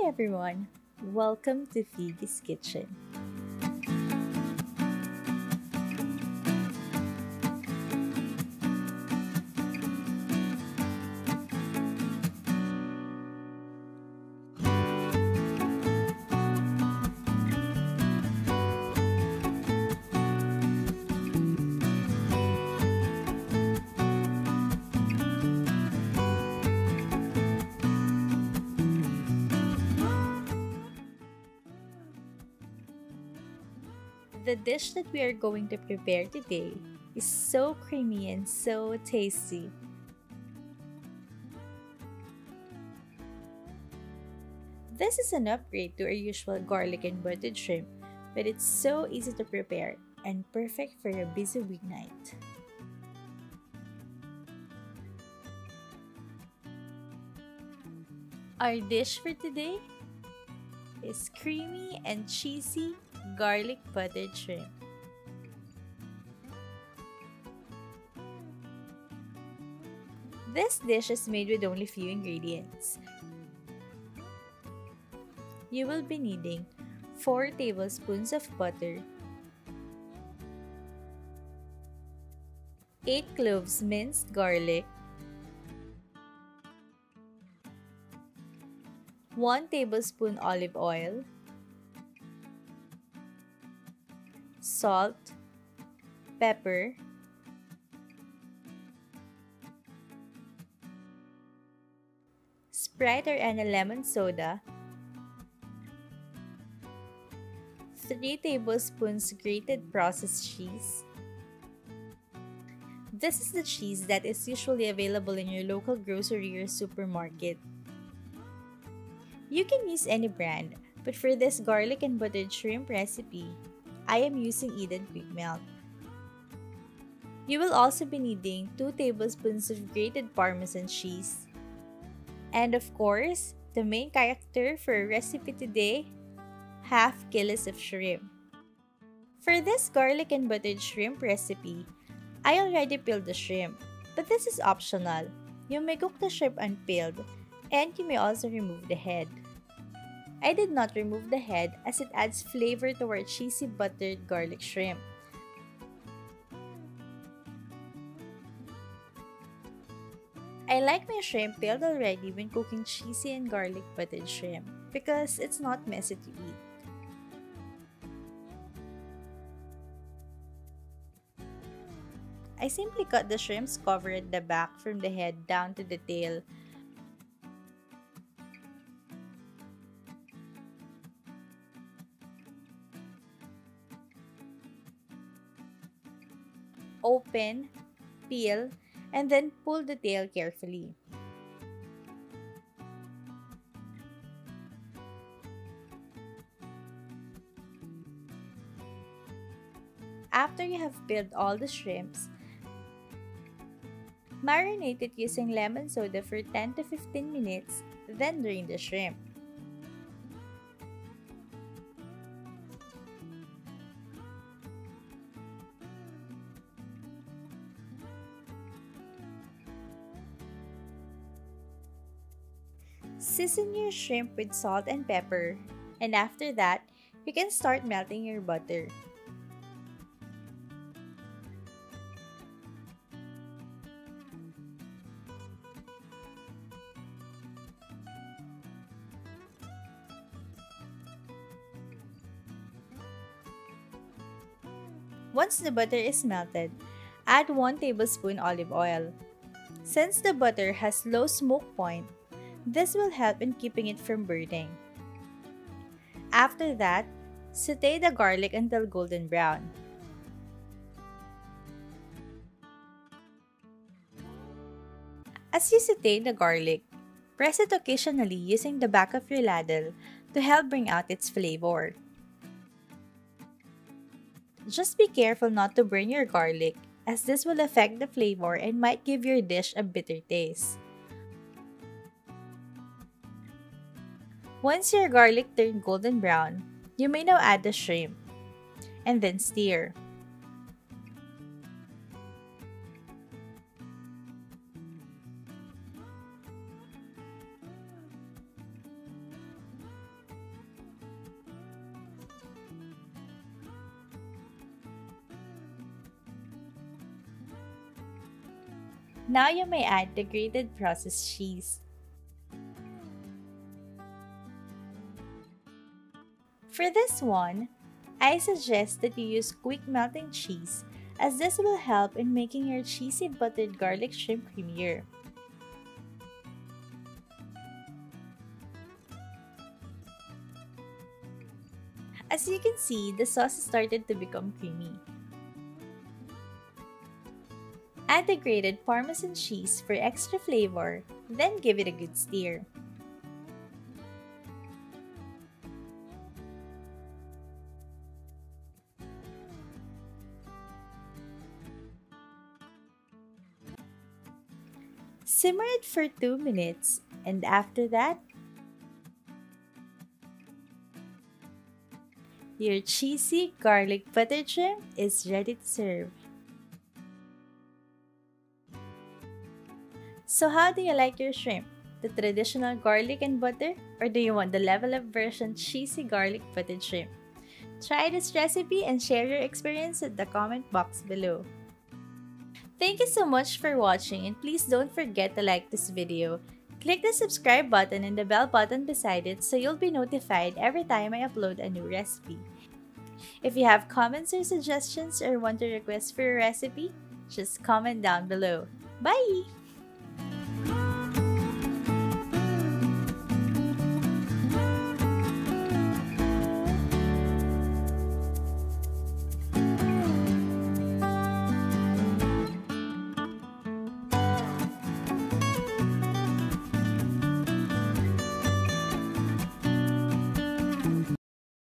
Hi everyone! Welcome to Figgy's Kitchen. The dish that we are going to prepare today is so creamy and so tasty. This is an upgrade to our usual garlic and buttered shrimp, but it's so easy to prepare and perfect for a busy weeknight. Our dish for today is creamy and cheesy garlic buttered shrimp. This dish is made with only few ingredients. You will be needing 4 tablespoons of butter, 8 cloves minced garlic, 1 tablespoon olive oil, salt, pepper, Sprite or any lemon soda, 3 tablespoons grated processed cheese. This is the cheese that is usually available in your local grocery or supermarket. You can use any brand, but for this garlic and buttered shrimp recipe, I am using Eden Quick Melt. You will also be needing 2 tablespoons of grated Parmesan cheese. And of course, the main character for our recipe today, half kilos of shrimp. For this garlic and buttered shrimp recipe, I already peeled the shrimp, but this is optional. You may cook the shrimp unpeeled, and you may also remove the head. I did not remove the head as it adds flavor to our cheesy buttered garlic shrimp. I like my shrimp peeled already when cooking cheesy and garlic buttered shrimp because it's not messy to eat. I simply cut the shrimp's cover at the back from the head down to the tail. Open, peel, and then pull the tail carefully. After you have peeled all the shrimps, marinate it using lemon soda for 10 to 15 minutes, then drain the shrimp. Season your shrimp with salt and pepper, and after that, you can start melting your butter. Once the butter is melted, add 1 tablespoon olive oil. Since the butter has low smoke point, this will help in keeping it from burning. After that, saute the garlic until golden brown. As you saute the garlic, press it occasionally using the back of your ladle to help bring out its flavor. Just be careful not to burn your garlic, as this will affect the flavor and might give your dish a bitter taste. Once your garlic turned golden brown, you may now add the shrimp, and then stir. Now you may add the grated processed cheese. For this one, I suggest that you use quick melting cheese, as this will help in making your cheesy buttered garlic shrimp creamier. As you can see, the sauce started to become creamy. Add the grated Parmesan cheese for extra flavor, then give it a good stir. Simmer it for 2 minutes, and after that, your cheesy garlic buttered shrimp is ready to serve. So how do you like your shrimp? The traditional garlic and butter, or do you want the level up version cheesy garlic buttered shrimp? Try this recipe and share your experience in the comment box below. Thank you so much for watching, and please don't forget to like this video. Click the subscribe button and the bell button beside it so you'll be notified every time I upload a new recipe. If you have comments or suggestions or want to request for a recipe, just comment down below. Bye!